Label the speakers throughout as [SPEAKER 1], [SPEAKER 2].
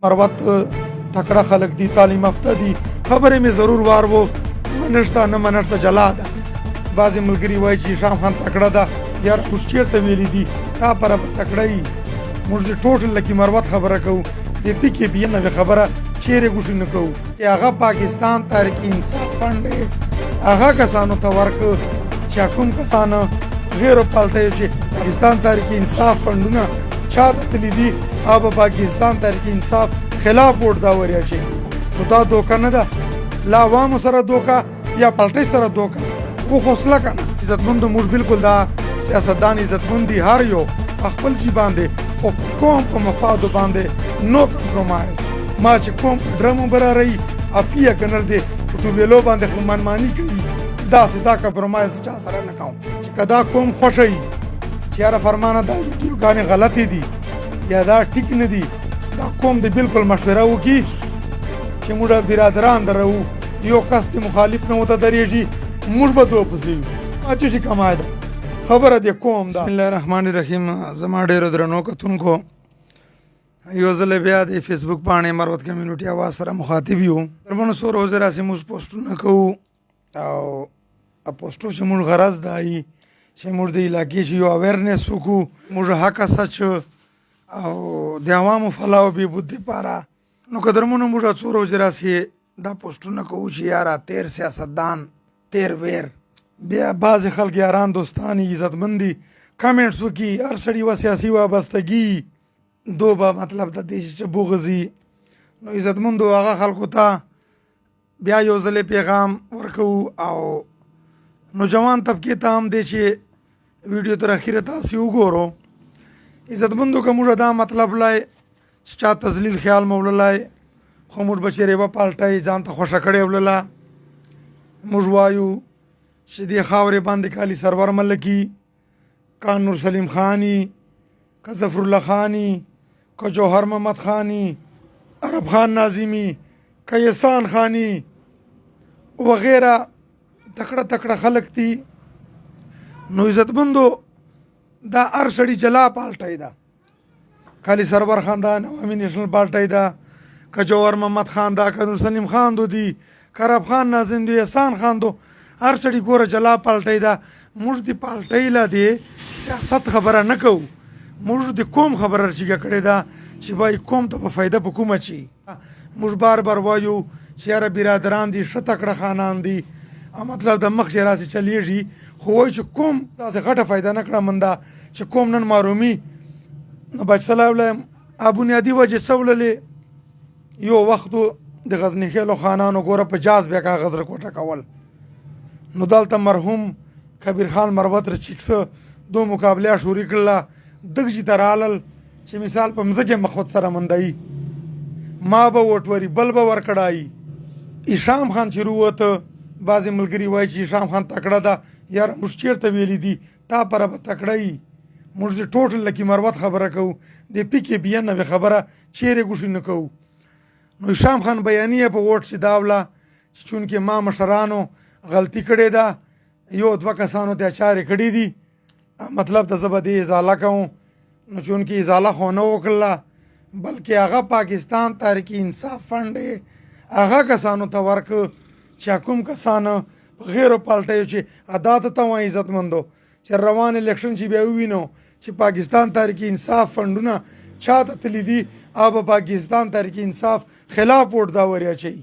[SPEAKER 1] مروت تکړه خلک دي، تعلیم یافته دي، خبرې مې ضرور وار وو منشته نه منشته جلا ده. بعضې ملګري وایي چې هشام خان تکړه ده، یاره موږ چېرته ویلي دي تا پره به تکړه یي. موږ د ټوټل لکي مروت خبره کوو، د پي کې بي نوې خبره چیرې ګوشي نه کوو. هغه پاکستان تحریک انصاف فنډ دی، هغه کسانو ته ورکړه چې کوم کسان غیرو پالټیو چې پاکستان تحریک انصاف فنډونه چا ته تللي دي، هغه پاکستان تحریک انصاف خلاف ووټ دا وریا چې نو دا دوکه نه ده، لا عوامو سره دوکه یا پالټۍ سره دوکه. خو حوصله که نه عزتمندو، موږ بالکل دا سیاستدان عزتمند دي، هر یو په خپل شي باندې، خو قوم په مفادو باندې نو کمپرومایز. ما چې قوم په ډرمو برارئ اپیه کنر دی په ټوبېلو باندې خو منماني کوي، داسې دا کمپرومایز چا سره نه کوم. چې که دا قوم خوښه وي چې یاره فرمانه دا ویډیوګانې غلطې دي یا دا ټیک نه دي، دا قوم دې بالکل مشوره وکړي چې موږ برادران درو، یو کس دې مخالف نه ورته درېږي، موږ به دوه پسې یو. چې شي کمای ده خبره دې قوم ده. بسم الله الرحمن الرحیم. زما ډېرو درنو کتونکو، یو ځل بیا د فیسبوک پاڼې مروت کمیونټي اواز سره مخاطب یو. ترمنو څو ورځې راسې موږ پوسټونه کوو او پوسټو چې موږ غرض دا وي چې موږ د علاقې چې یو اویرنس وکړو، موږ حق سچ او د عوامو فلاح او بهبود دپاره. نو که درمنو موږ څو ورځې راسې دا پوسټونه کوو چې یاره تیر سیاستدان تیر ویر، بیا بعضې خلک یاران دوستان عزتمند دي کمنټس وکړي، هر سړي و سیاسي وابستګي دو به مطلب د دې چې بغضي. نو عزتمندو هغه خلکو ته بیا یو ځلې پیغام ورکوو او نوجوان طبقې ته هم دی چې ویډیو تر اخره تاسې وګورو. عزتمندو که موږ دا مطلب لای چې چا تذلیل خیال مو وړلی، خو موږ به چېرې یوه پالټۍ ځان ته خوښه کړې وړله. موږ وایو چې دې خاورې باندې کالي سرور ملکي، که نور سلیم خانی، که ظفرالله خانی، که جوهر محمد خانی، عرب خان ناظمی، که احسان خانی وغیره تکړه تکړه خلک دي. نو عزتمندو دا هر سړي جلا پالټۍ ده، کالي سرور خان ده، عوامي نیشنل پالټۍ ده، که جوهر محمد خان ده، که نور سلیم خان دو دي، که عرب خان ناظم دي، احسان خان دو، هر سړي ګوره جلا پالټۍ ده. موږ د پالټۍ له د سیاست خبره نه کوو، موږ د قوم خبره رچیږه کړې ده چې وایي قوم ته په فایده په کومه چی. موږ بار بار وایو چې یاره برادران دي، ښه تکړه خانان دي، مطلب د مخ چې راسې چلیږي، خو وایي چې قوم داسې غټه فایده نه کړه منده چې قوم نن معرومي. نو بچ صلاح بنیادي وجې څه وړلې، یو وختو د غزني خیلو خانانو ګوره په جاز بیا کاغذ رکوټه کول. نو دلته مرحوم کبیر خان مروت رچیکسه دو مقابله شوري کړله، دغه چې ته رالل چې مثال په مځکې مخوت سره مندهی، ما به ووټ وري بل به ورکړایي. هشام خان چې رووته، بعضې ملګري وایي چې هشام خان تکړه ده، یاره موږ چېرته ویلي دي تا پره به تکړه یي. موږ د ټوټل لکي مروت خبره کوو، د پي کې بي نوې خبره چیرې ګوشي نه کوو. نو هشام خان بیانیه په ووټ چې دا وله چې چونکې ما مشرانو غلطي کړې ده، یو دوه کسانو ته چارې کړي دي، مطلب ته زه به دې ازاله کوم. نو چونکې ازاله خو نه وکړله، بلکې هغه پاکستان تحریک انصاف فنډ دی، هغه کسانو ته ورکړه چې کوم کسان په غیرو پالټیو چې ادا ته وایي عزتمندو چې روان الیکشن چې بیا ووینو چې پاکستان تحریک انصاف فنډونه چا ته تللي دي، هغه به پاکستان تحریک انصاف خلاف ووټ دا وریا اچوي.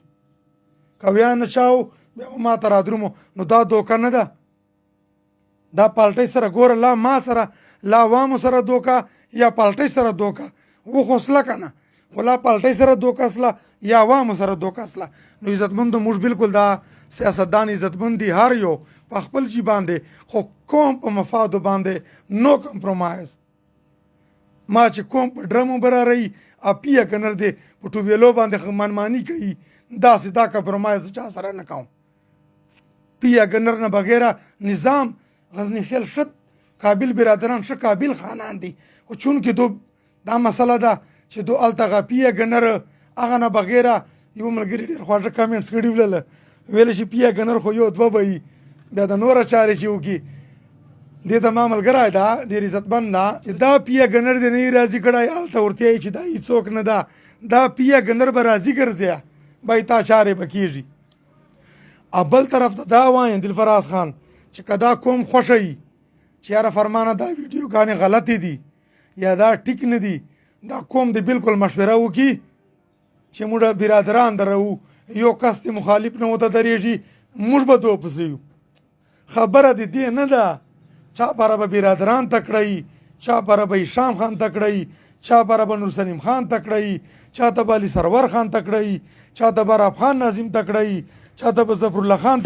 [SPEAKER 1] که بیا نه چاو بیا ما ته رادرومو، نو دا دوکه نه ده. دا پالټۍ سره ګوره، لا ما سره لا عوامو سره دوکه یا پالټۍ سره دوکه و حوصله که نه، خو لا پالټۍ سره دوکه اصله یا عوامو سره دوکه اصله. نو عزتمندو موږ بالکل دا سیاستدان عزتمند دي، هر یو په خپل شي باندې، خو قوم په مفادو باندې نو کمپرومایز. ما چې قوم په ډرمو برارئ اپیه کنر دی په ټوبېلو باندې منماني کوي، داسې دا کمپرومایز چا سره نه کوم. پیه ګنر نه بغیره نظام غزني خیل ښه قابل برادران، ښه قابل خانان دي، خو چونکې دو دا مسله ده چې دو هلته هغه پیه ګنر هغه نه بغیره. یو ملګري ډېر خواږه کمنټس کړي ولله، ویله چې پیه ګنر خو یو دوه به وي، بیا د نوره چارې چې وکړي. دې ته ما ملګری ده ډېر عزتمند ده چې دا پیه ګنر دې نه یې راضي کړی، هلته ورته یې چې دا هېڅوک نه ده، دا پیه ګندر به راځي ګرځیا بای تا چارې به کېږي. بل طرف ته دا وایم دلفراز خان چې که دا قوم خوښه وي چې یاره فرمانه دا ویډیوګانې غلطې دي یا دا ټیک نه دي، دا قوم دې بالکل مشوره وکړي چې موږ برادران درو، یو کس دې مخالف نه ورته درېږي، موږ به دو پسې یو. خبره دې دې نه ده چا پره به برادران تکړه چا پره به هشام خان تکړه چا پره به نور سلیم خان تکړه چا ته به علي سرور خان تکړه چا ته به رب خان ناظم تکړه چا ته به ظفرالله خان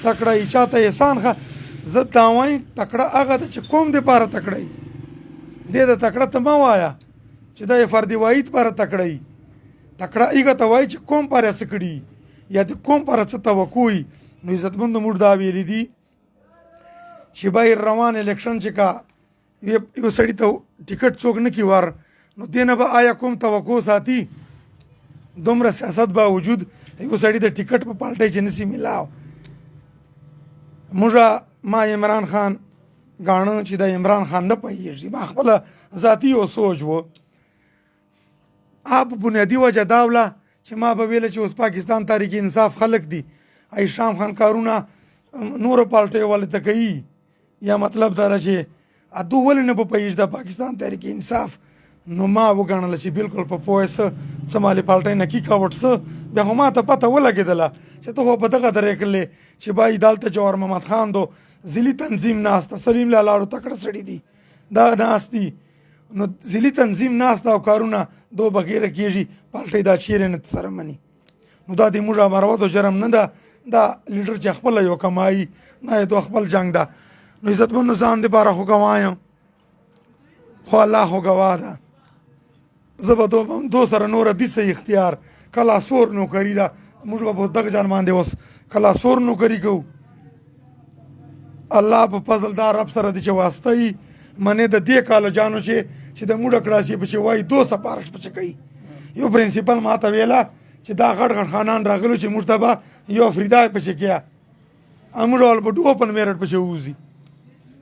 [SPEAKER 1] تکړه چا ته احسان خان. زه دا وایم تکړه هغه ده چې قوم دپاره تکړه دې د تکړه ته مه وایه چې دا یې فرد واحد پاره تکړه تکړه هغه ته وایي چې قوم پاره څه کړي یا د قوم پاره څه توقع وي. نو عزتمندو موږ دا ویلي دي چې باید روان الیکشن چې کا یو سړي ته ټیکټ څوک نه کي ور، نو دې نه به آیا کوم توقع ساتي؟ دومره سیاست باوجود یو سړي د ټیکټ په پالټۍ چې نسي میلاو. موږ ما عمران خان ګاڼه چې د عمران خان نه پوهېږي، ما خپله ذاتي یو سوچ و په بنیادي وجه دا وله چې ما به ویله چې اوس پاکستان تحریک انصاف خلک دي، هشام خان کارونه نورو پالټیو والو ته کوي، یا مطلب دا ده چې دو ولې نه به پوهېږي د پاکستان تحریک انصاف. نو ما وګڼله چې بالکل په پوهه څه مالې پالټۍ نه کی کاوټ څه، بیا خو ما ته پته ولګېدله چې ته خو په دغه درې کړلې چې بای دلته جوهر محمد خان دو ضلعي تنظیم ناسته، سلیم لالاړو تکړه سړي دي دا ناست دي، نو ضلعي تنظیم ناسته او کارونه دو بغیره کېږي، پالټۍ دا چیرې نه سره مني. نو دا د موږ مروت او جرم نه ده، دا لیډر چې خپله یو کمایي نه یې دو خپل جنګ ده. نو عزتمندو ځان دپاره خو ګوایم، خو الله خو ګواه ده. زه به دو سره نوره دیسه اختیار کلاسور نوکري ده، موږ به په دغه جان باندې اوس کلاسور نوکري کوو. الله په فضل دا رب سره دی چې واسطه یي منې د دې کاله جانو چې د موډ کړاسي پسې وایي 2 سپارښت پسې کوي. یو پرنسپل ما ته ویله چې دا غټ غټ خانان راغلو چې موږ ته به یو فریدا پسې کیا موږ ول په اوپن میرټ پسې ووځي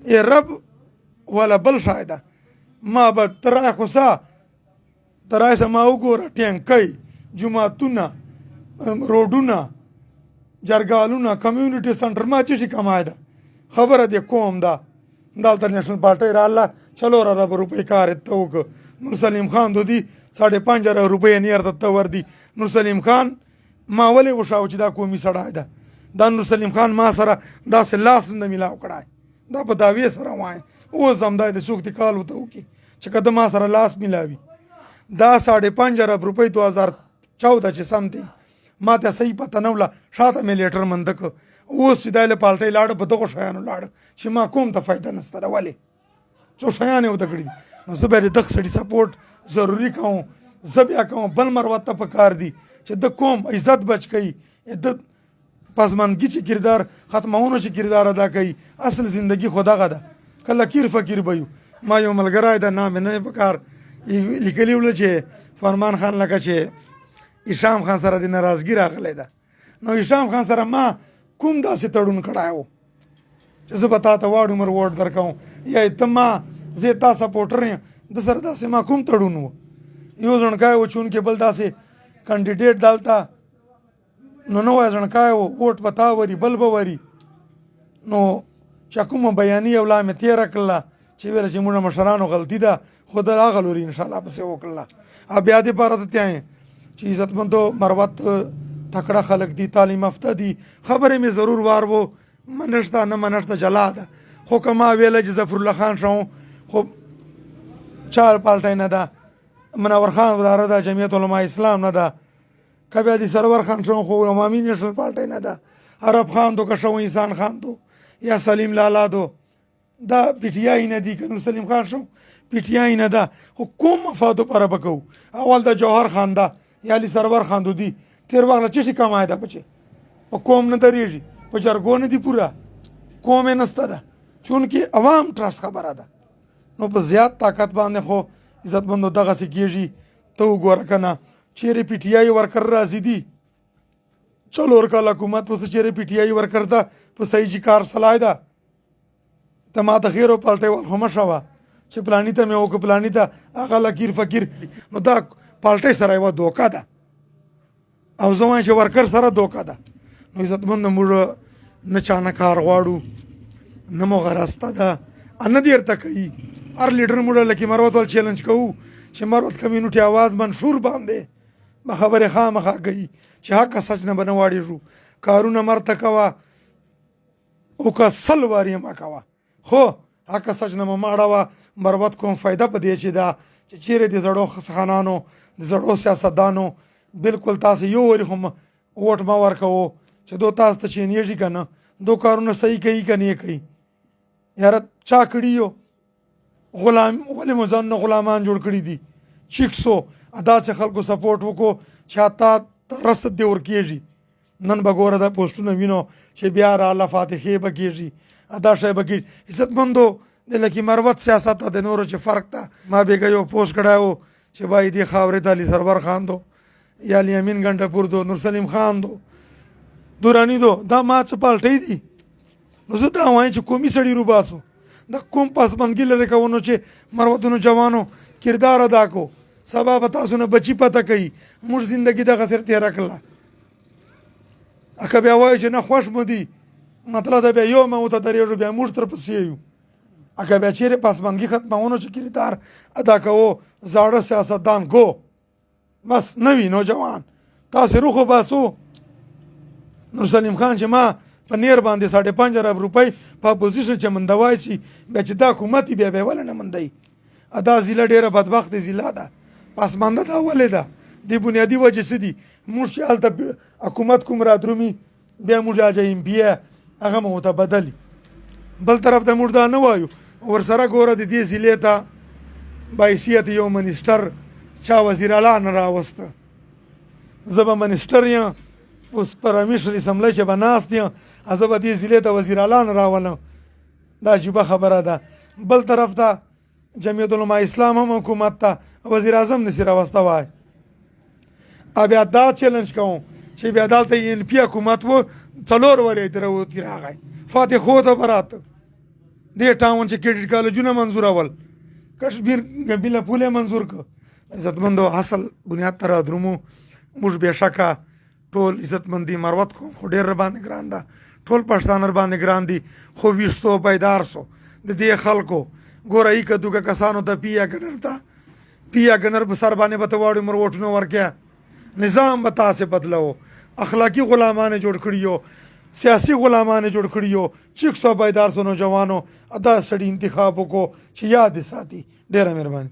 [SPEAKER 1] ای رب ولا بل شایده ما به ترای خو سا ترای سما وګوره ټینکۍ جماعتونه روډونه جرګالونه کمیونټي سنټر ما چې کمای ده خبره دې کوم ده دلته نیشنل پارټۍ راله 4,000 روپۍ کار ته وکړه. نور سلیم خان دودي 5,500 روپۍ نیر ته وردي. نور سلیم خان ما ولې وشاو چې دا قومي سړی ده، دا نور سلیم خان ما سره داسې لاس نه میلاو کړی، دا په دعوې سره وایي اوس همدای د څوک دې کال ورته وکړي چې که د ما سره لاس میلاوي. دا 5,500 روپۍ 2014 چې سمثینګ ما ته صحیح پته نه وله، شاته مې لیټر منده کړ. اوس چې دا له پالټۍ لاړه په دغو شیانو لاړه چې ما کوم ته فایده نشته ده. ولې څو شیان یې ورته کړي دي. نو زه بیا د دغه سړي سپورټ ضروري کوم. زه بیا کوم بل مروت ته پکار دي چې د قوم عزت بچ کوي، د پسماندګي چې کردار ختمونو چې کردار ادا کوي. اصل زندگی خو دغه ده، کله کیر فقیر به یو. ما یو ملګری ده نام یې نه پکار لیکلي وله چې فرمان خان لکه چې هشام خان سره د ناراضګي راغلی ده. نو هشام خان سره ما کوم داسې تړون کړی و چې زه به تا ته واړ عمر ووټ درکوم یا ته ما زه تا سپورټر یم د سره داسې ما کوم تړون و. یو ځڼکی و چونکې بل داسې کانډیډیټ دلته نو نوی ځڼکی و ووټ به تا وري بل به وري. نو چې کومه بیاني او لا مې تېره کړله چې ویله چې موږ مشرانو غلطي ده خو د هغه لوري انشاءالله پسې وکړله. بیا دپاره ته تیایم چې عزتمندو مروت تکړه خلک دي، تعلیم یافته دي، خبرې مې ضرور وار و منشته نه منشته جلا ده. خو که ما ویله چې ظفرالله خان شوم خو چا پالټۍ نه ده، منور خان اداره ده جمعیت علما اسلام نه ده، که بیا د سرور خان شوم خو عمامي نیشنل پالټۍ نه ده، عرب خان دو که شوم انسان خان دو یا سلیم لالا دو دا پی ټی آی نه دي، که نور سلیم خان شوم پی ټی آی نه ده. خو کوم مفادو پاره به کوو؟ اول د جوهر خان ده یا علي سرور خان دو دي تیر وخت له چشي کمای ده بچې په قوم نه درېږي، په جرګو نه دي پوره قوم یې نسته ده چونکې عوام ټرس خبره ده. نو په زیات طاقت باندې خو عزتمندو دغسې کېږي. ته وګوره که نه چیرې پی ټی آی ورکر راځي دي 4 کال حکومت پسې چیرې پی ټی آی ورکر ته په صحیح جي کار سلای ده. ته ما ته خیر او پالټۍ وال خو مه شوه چې پلاني ته مې وکړه پلاني ته هغه لکیر فقیر. نو دا پالټۍ سره یوه دوکه ده او زه وایم چې ورکر سره دوکه ده. نو عزتمندو موږ نه چا نه کار غواړو نه مو غرسته ده نه دې ورته کوي. هر لیډر موږ لکه مروت ول چیلنج کوو چې مروت کمیونټي آواز منشور باندې به خبرې خامخا کوي چې حق سچ نه به نه واړېږو. کارونه مرته کوه او که 100 وارې مه کوه خو حق سچ نه مه ماړوه. مروت کوم فایده په دې چې ده چې چیرې د زړو خانانو د زړو سیاستدانو بالکل تاسو یو وارې هم ووټ مه ورکوو چې دو تاسو ته چینېږي که نه دو کارونه صحیح کوي که نه یې کوي. یاره چا کړي یو غلام ولې مو ځانونه غلامان جوړ کړي دي. چیکسو داسې خلکو سپورټ وکړو چې تا رسد دې ورکېږي. نن به ګوره دا پوسټونه وینو چې بیا راله فاتحې به کېږي دا شی به کېږي. عزتمندو د لکي مروت سیاست او د نورو چې فرق ته ما بېګه یو پوسټ کړی و چې بای دې خاورې ته علي سرور خان دو یا الیمین ګنډپور دو نورسلیم خان دو دورانی دو دا ما څه پالټۍ دي. نو زه دا وایم چې قومي سړي روباسو د قوم پسماندګي لرې کوو چې مروتونو جوانو کردار ادا کو سبا به تاسو نه بچي پته کوي موږ زندګي دغه سر تېره کړله. که بیا وایو چې نه خوښ مو دي مطلب ده بیا یو مو ته درېږو بیا موږ تر پسې یو. که بیا چیرې پسماندګي ختمونو چې کردار ادا کوو زاړه سیاستدان گو بس نوي نوجوان تاسې روخ وباسو. نورسلیم خان چې ما په نیر باندې 5.5 ارب روپۍ په اپوزیشن چې مندوای شي بیا چې دا حکومت بیا به ولې نه مندوي. دا ضلع ډېره بدبخته ضلع ده پسمانده ده ولې ده د بنیادي وجې څه دي موږ چې هلته حکومت کوم رادرومي بیا موږ اجایم بیا هغه مو ته بدلي. بل طرف ته موږ دا نه وایو ورسره ګوره د دې ضلع ته باحیثیت یو منسټر چا وزیر اعلی نه راوسته. زه به منسټر یم اوس پرمیشن اسمبلی چې به ناست یم زه به دې ضلع ته وزیر اعلی نه راولم. دا عجیبه خبره ده. بل طرف ته جمعیت علماء اسلام هم حکومت ته وزیر اعظم نشي راوسته وای. بیا دا چیلنج کوم چې بیا دلته ان پی حکومت و 4 ورې دروتی راغی فاتح خو ته براته دې ټاون چې کریډټ کالجونه منظورول کشمیر ګبیله پوله منظور ک. عزتمندو اصل بنیاد تر درمو موږ بهشکه ټول عزتمندي مروت کوم خو ډېر باندې ګران ده ټول پښتانه باندې ګران دي خو ویشتو پیدار سو د دې خلکو ګوره ای کدوګه کسانو ته پیا ګنر په سر باندې به ته واړو مر وټونو ورکیا نظام به تاسې بدلو اخلاقی غلامان جوړ کړیو سیاسي غلامان جوړ کړیو 600 پیدار سو نوجوانو ادا سړی انتخاب کو چې یاد ساتي. ډېره مهرباني.